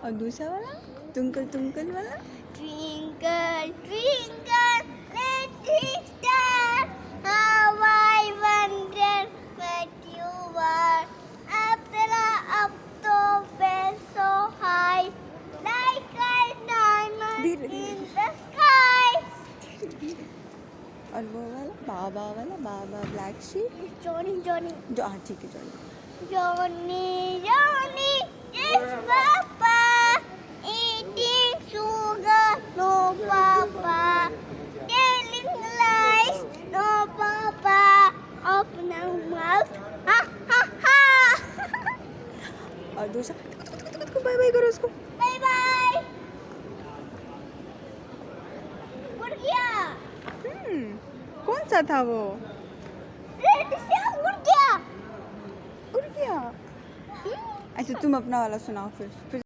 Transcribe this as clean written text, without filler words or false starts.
और दूसरा वाला ट्विंकल ट्विंकल वाला Twinkle, twinkle, little star, how I wonder what you are. Up the bell so high, like a diamond in the sky. और वो वाला baa baa black sheep Johnny, Johnny, जो हाँ ठीक है Johnny Johnny, Johnny, yes, Papa. Eating sugar, no, Papa. Telling lies, no, Papa. Open your mouth, ha, ha, ha. और दूसरा bye bye करो उसको Bye bye. उड़ गया. कौन सा था वो Red से उड़ गया. उड़ गया अच्छा तुम अपना वाला सुनाओ फिर